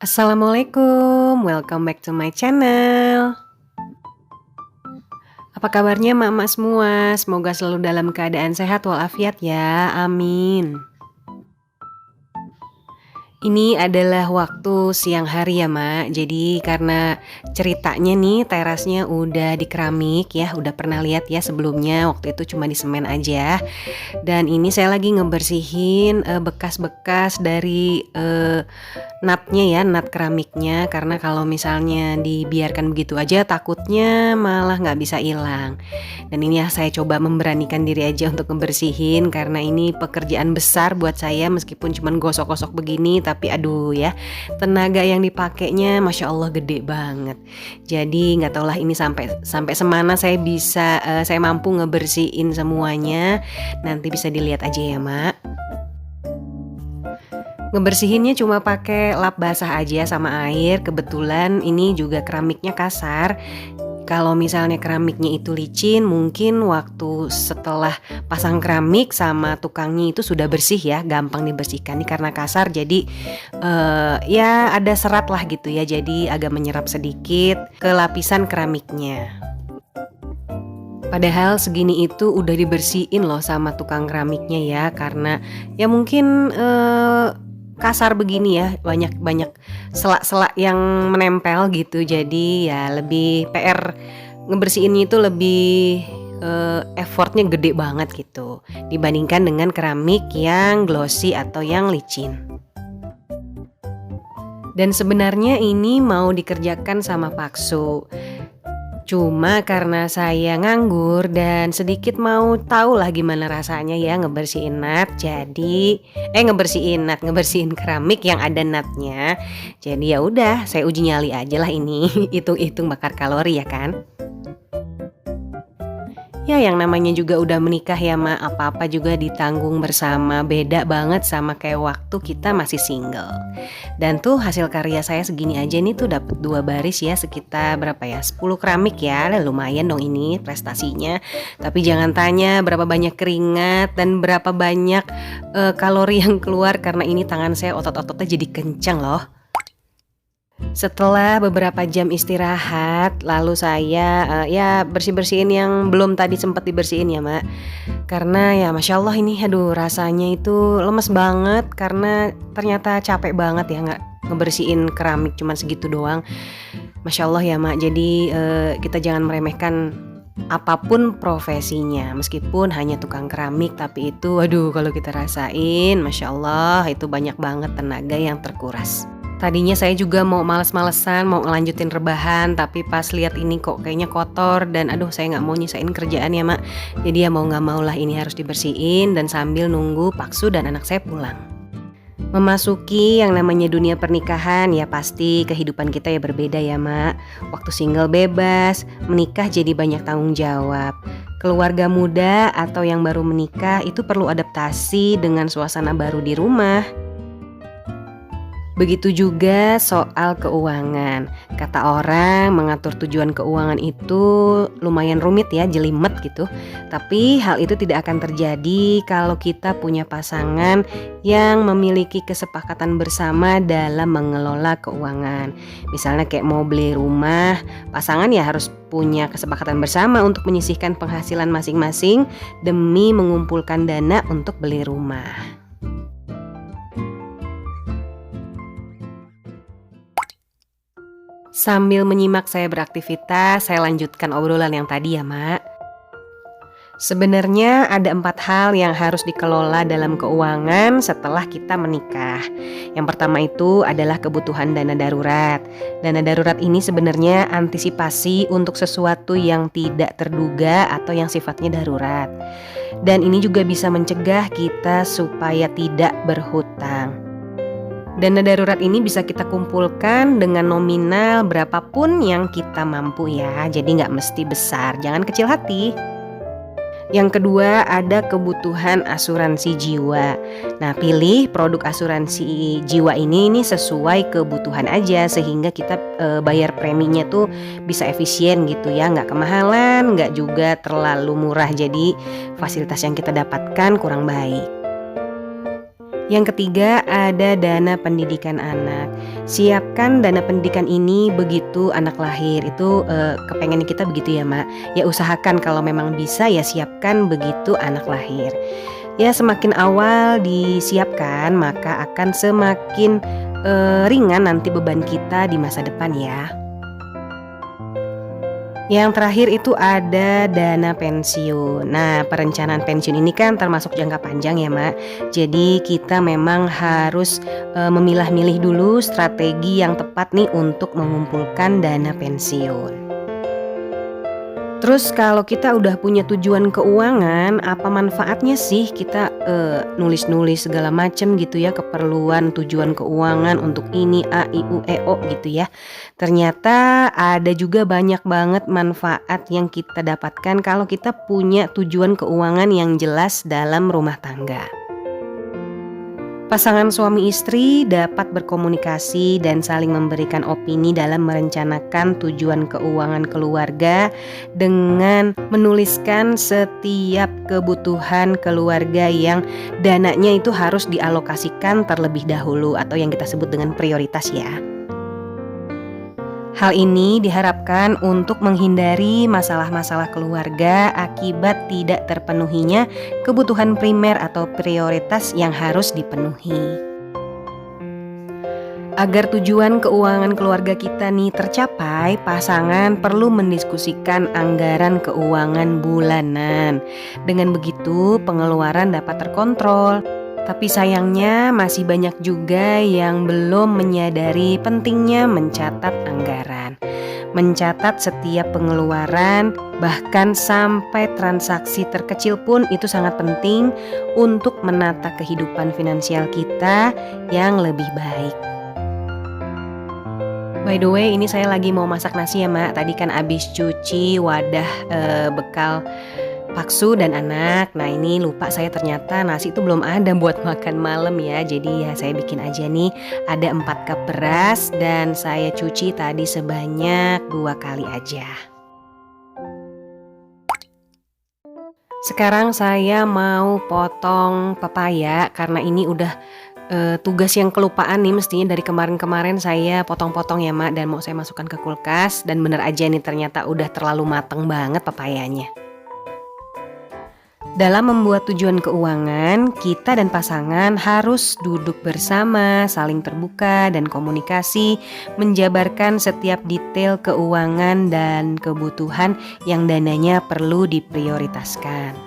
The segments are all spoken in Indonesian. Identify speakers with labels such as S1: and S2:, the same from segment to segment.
S1: Assalamualaikum, welcome back to my channel. Apa kabarnya emak-emak semua? Semoga selalu dalam keadaan sehat walafiat ya, amin. Ini adalah waktu siang hari ya Mak. Jadi karena ceritanya nih terasnya udah di keramik ya, udah pernah lihat ya sebelumnya, waktu itu cuma di semen aja. Dan ini saya lagi ngebersihin bekas-bekas dari natnya ya, nat keramiknya, karena kalau misalnya dibiarkan begitu aja takutnya malah nggak bisa hilang. Dan ini ya saya coba memberanikan diri aja untuk ngebersihin karena ini pekerjaan besar buat saya, meskipun cuman gosok-gosok begini tapi aduh ya, tenaga yang dipakainya Masya Allah gede banget. Jadi nggak tahulah ini sampai semana saya bisa saya mampu ngebersihin semuanya. Nanti bisa dilihat aja ya Mak. Ngebersihinnya cuma pakai lap basah aja sama air. Kebetulan ini juga keramiknya kasar. Kalau misalnya keramiknya itu licin, mungkin waktu setelah pasang keramik sama tukangnya itu sudah bersih ya, gampang dibersihkan. Ini karena kasar jadi ya ada serat lah gitu ya, jadi agak menyerap sedikit ke lapisan keramiknya. Padahal segini itu udah dibersihin loh sama tukang keramiknya ya, karena ya mungkin kasar begini ya, banyak selak-selak yang menempel gitu. Jadi ya lebih PR ngebersihinnya itu lebih effortnya gede banget gitu dibandingkan dengan keramik yang glossy atau yang licin. Dan sebenarnya ini mau dikerjakan sama Paksu. Cuma karena saya nganggur dan sedikit mau tahu lah gimana rasanya ya ngebersihin nat. Jadi ngebersihin keramik yang ada natnya. Jadi ya udah, saya uji nyali aja lah ini. Hitung-hitung bakar kalori ya kan. Ya yang namanya juga udah menikah ya Mak, apa-apa juga ditanggung bersama. Beda banget sama kayak waktu kita masih single. Dan tuh hasil karya saya segini aja nih tuh dapat 2 baris ya, sekitar berapa ya, 10 keramik ya. Lumayan dong ini prestasinya. Tapi jangan tanya berapa banyak keringat dan berapa banyak kalori yang keluar, karena ini tangan saya otot-ototnya jadi kencang loh. Setelah beberapa jam istirahat, lalu saya ya bersih-bersihin yang belum tadi sempat dibersihin ya Mak. Karena ya Masya Allah ini aduh rasanya itu lemes banget, karena ternyata capek banget ya ngebersihin keramik cuma segitu doang. Masya Allah ya Mak, jadi kita jangan meremehkan apapun profesinya, meskipun hanya tukang keramik, tapi itu aduh kalau kita rasain Masya Allah itu banyak banget tenaga yang terkuras. Tadinya saya juga mau males-malesan, mau ngelanjutin rebahan, tapi pas lihat ini kok kayaknya kotor dan aduh saya nggak mau nyisain kerjaan ya Mak. Jadi ya mau nggak mau lah ini harus dibersihin dan sambil nunggu Paksu dan anak saya pulang. Memasuki yang namanya dunia pernikahan ya pasti kehidupan kita ya berbeda ya Mak. Waktu single bebas, menikah jadi banyak tanggung jawab. Keluarga muda atau yang baru menikah itu perlu adaptasi dengan suasana baru di rumah. Begitu juga soal keuangan. Kata orang mengatur tujuan keuangan itu lumayan rumit ya, jelimet gitu. Tapi hal itu tidak akan terjadi kalau kita punya pasangan yang memiliki kesepakatan bersama dalam mengelola keuangan. Misalnya kayak mau beli rumah, pasangan ya harus punya kesepakatan bersama untuk menyisihkan penghasilan masing-masing demi mengumpulkan dana untuk beli rumah. Sambil menyimak saya beraktivitas, saya lanjutkan obrolan yang tadi ya Mak. Sebenarnya ada 4 hal yang harus dikelola dalam keuangan setelah kita menikah. Yang pertama itu adalah kebutuhan dana darurat. Dana darurat ini sebenarnya antisipasi untuk sesuatu yang tidak terduga atau yang sifatnya darurat. Dan ini juga bisa mencegah kita supaya tidak berhutang. Dana darurat ini bisa kita kumpulkan dengan nominal berapapun yang kita mampu ya. Jadi nggak mesti besar, jangan kecil hati. Yang kedua ada kebutuhan asuransi jiwa. Nah pilih produk asuransi jiwa ini sesuai kebutuhan aja, sehingga kita bayar preminya tuh bisa efisien gitu ya. Nggak kemahalan, nggak juga terlalu murah. Jadi fasilitas yang kita dapatkan kurang baik. Yang ketiga ada dana pendidikan anak. Siapkan dana pendidikan ini begitu anak lahir. Itu kepengen kita begitu ya Mak. Ya usahakan kalau memang bisa ya siapkan begitu anak lahir. Ya semakin awal disiapkan maka akan semakin ringan nanti beban kita di masa depan ya. Yang terakhir itu ada dana pensiun. Nah, perencanaan pensiun ini kan termasuk jangka panjang ya, Mak. Jadi kita memang harus memilah-milih dulu strategi yang tepat nih untuk mengumpulkan dana pensiun. Terus kalau kita udah punya tujuan keuangan, apa manfaatnya sih kita nulis-nulis segala macam gitu ya, keperluan tujuan keuangan untuk ini A, I, U, E, O gitu ya. Ternyata ada juga banyak banget manfaat yang kita dapatkan kalau kita punya tujuan keuangan yang jelas dalam rumah tangga. Pasangan suami istri dapat berkomunikasi dan saling memberikan opini dalam merencanakan tujuan keuangan keluarga dengan menuliskan setiap kebutuhan keluarga yang dananya itu harus dialokasikan terlebih dahulu atau yang kita sebut dengan prioritas ya. Hal ini diharapkan untuk menghindari masalah-masalah keluarga akibat tidak terpenuhinya kebutuhan primer atau prioritas yang harus dipenuhi. Agar tujuan keuangan keluarga kita nih tercapai, pasangan perlu mendiskusikan anggaran keuangan bulanan. Dengan begitu, pengeluaran dapat terkontrol. Tapi sayangnya masih banyak juga yang belum menyadari pentingnya mencatat anggaran. Mencatat setiap pengeluaran, bahkan sampai transaksi terkecil pun itu sangat penting untuk menata kehidupan finansial kita yang lebih baik. By the way, ini saya lagi mau masak nasi ya Mak. Tadi kan abis cuci wadah bekal Paksu dan anak. Nah ini lupa saya ternyata nasi itu belum ada buat makan malam ya. Jadi ya saya bikin aja nih. Ada 4 cup beras dan saya cuci tadi sebanyak 2 kali aja. Sekarang saya mau potong pepaya karena ini udah tugas yang kelupaan nih. Mestinya dari kemarin-kemarin saya potong-potong ya Mak, dan mau saya masukkan ke kulkas. Dan bener aja nih ternyata udah terlalu mateng banget pepayanya. Dalam membuat tujuan keuangan, kita dan pasangan harus duduk bersama, saling terbuka dan komunikasi, menjabarkan setiap detail keuangan dan kebutuhan yang dananya perlu diprioritaskan.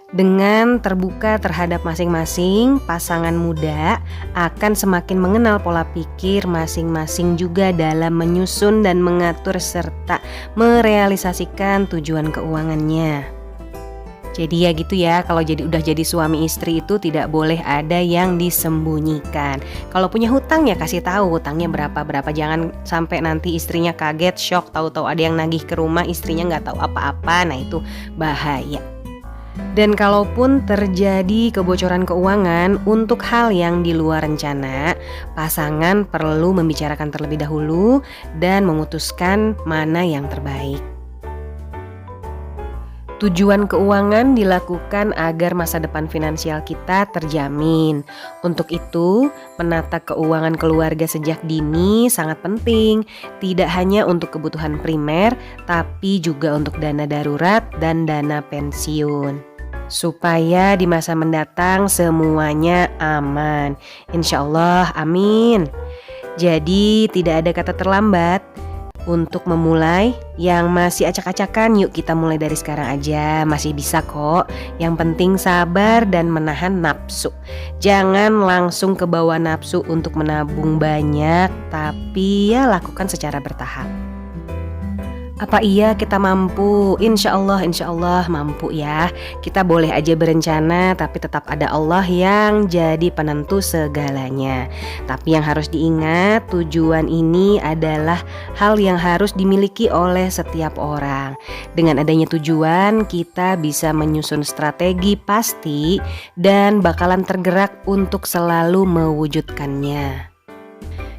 S1: Dengan terbuka terhadap masing-masing, pasangan muda akan semakin mengenal pola pikir masing-masing juga dalam menyusun dan mengatur serta merealisasikan tujuan keuangannya. Jadi ya gitu ya, kalau udah jadi suami istri itu tidak boleh ada yang disembunyikan. Kalau punya hutang ya kasih tahu hutangnya berapa, jangan sampai nanti istrinya kaget, shock, tahu-tahu ada yang nagih ke rumah, istrinya nggak tahu apa-apa. Nah itu bahaya. Dan kalaupun terjadi kebocoran keuangan untuk hal yang di luar rencana, pasangan perlu membicarakan terlebih dahulu dan memutuskan mana yang terbaik. Tujuan keuangan dilakukan agar masa depan finansial kita terjamin. Untuk itu, menata keuangan keluarga sejak dini sangat penting. Tidak hanya untuk kebutuhan primer, tapi juga untuk dana darurat dan dana pensiun. Supaya di masa mendatang semuanya aman. Insya Allah, amin. Jadi tidak ada kata terlambat. Untuk memulai yang masih acak-acakan, yuk kita mulai dari sekarang aja. Masih bisa kok. Yang penting sabar dan menahan nafsu. Jangan langsung ke bawah nafsu untuk menabung banyak, tapi ya lakukan secara bertahap. Apa iya kita mampu? Insya Allah mampu ya. Kita boleh aja berencana, tapi tetap ada Allah yang jadi penentu segalanya. Tapi yang harus diingat, tujuan ini adalah hal yang harus dimiliki oleh setiap orang. Dengan adanya tujuan, kita bisa menyusun strategi pasti dan bakalan tergerak untuk selalu mewujudkannya.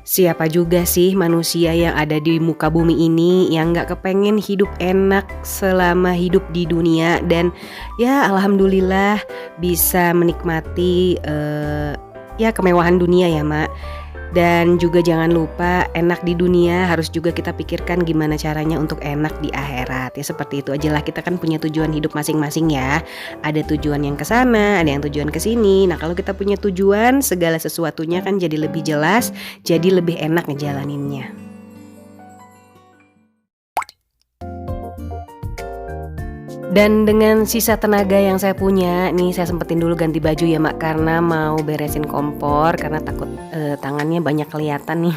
S1: Siapa juga sih manusia yang ada di muka bumi ini yang gak kepengen hidup enak selama hidup di dunia. Dan ya alhamdulillah bisa menikmati ya kemewahan dunia ya Mak. Dan juga jangan lupa enak di dunia harus juga kita pikirkan gimana caranya untuk enak di akhirat. Ya seperti itu aja lah, kita kan punya tujuan hidup masing-masing ya. Ada tujuan yang ke sana, ada yang tujuan ke sini. Nah, kalau kita punya tujuan, segala sesuatunya kan jadi lebih jelas, jadi lebih enak ngejalaninnya. Dan dengan sisa tenaga yang saya punya, nih saya sempetin dulu ganti baju ya Mak, karena mau beresin kompor, karena takut tangannya banyak kelihatan nih.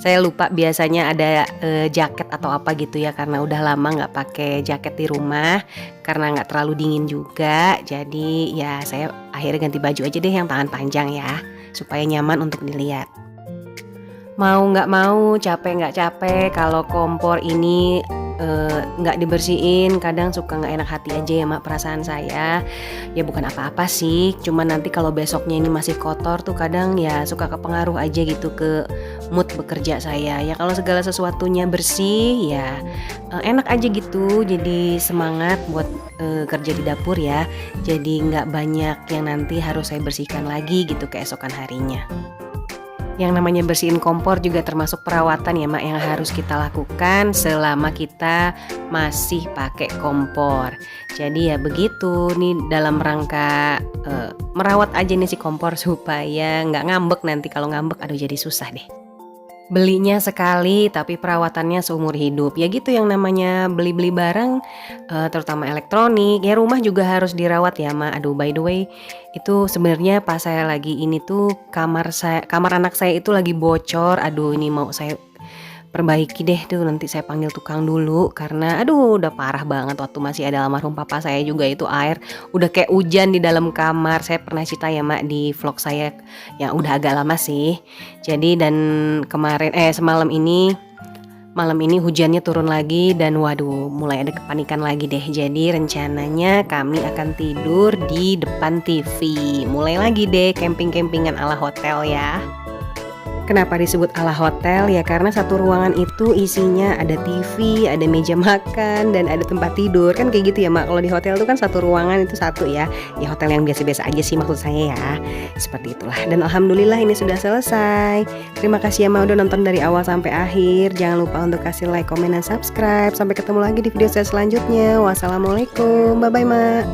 S1: Saya lupa biasanya ada jaket atau apa gitu ya, karena udah lama nggak pakai jaket di rumah, karena nggak terlalu dingin juga. Jadi ya saya akhirnya ganti baju aja deh yang tangan panjang ya, supaya nyaman untuk dilihat. Mau nggak mau, capek nggak capek, kalau kompor ini nggak dibersihin kadang suka nggak enak hati aja ya Mak, perasaan saya. Ya bukan apa-apa sih, cuman nanti kalau besoknya ini masih kotor tuh kadang ya suka kepengaruh aja gitu ke mood bekerja saya. Ya kalau segala sesuatunya bersih ya enak aja gitu, jadi semangat buat kerja di dapur ya. Jadi nggak banyak yang nanti harus saya bersihkan lagi gitu keesokan harinya. Yang namanya bersihin kompor juga termasuk perawatan ya Mak, yang harus kita lakukan selama kita masih pakai kompor. Jadi ya begitu nih, dalam rangka merawat aja nih si kompor supaya nggak ngambek. Nanti kalau ngambek aduh jadi susah deh. Belinya sekali tapi perawatannya seumur hidup. Ya gitu yang namanya beli-beli barang terutama elektronik. Ya rumah juga harus dirawat ya Mak. Aduh by the way, itu sebenarnya pas saya lagi ini tuh kamar anak saya itu lagi bocor. Aduh ini mau saya perbaiki deh tuh, nanti saya panggil tukang dulu karena aduh udah parah banget. Waktu masih ada almarhum papa saya juga itu air udah kayak hujan di dalam kamar. Saya pernah cerita ya Mak di vlog saya yang udah agak lama sih. Jadi dan kemarin malam ini hujannya turun lagi dan waduh mulai ada kepanikan lagi deh. Jadi rencananya kami akan tidur di depan TV. Mulai lagi deh camping-campingan ala hotel ya. Kenapa disebut ala hotel? Ya karena satu ruangan itu isinya ada TV, ada meja makan, dan ada tempat tidur. Kan kayak gitu ya Mak, kalau di hotel itu kan satu ruangan itu satu ya. Ya hotel yang biasa-biasa aja sih maksud saya ya. Seperti itulah. Dan alhamdulillah ini sudah selesai. Terima kasih ya Mak udah nonton dari awal sampai akhir. Jangan lupa untuk kasih like, komen, dan subscribe. Sampai ketemu lagi di video saya selanjutnya. Wassalamualaikum. Bye-bye Mak.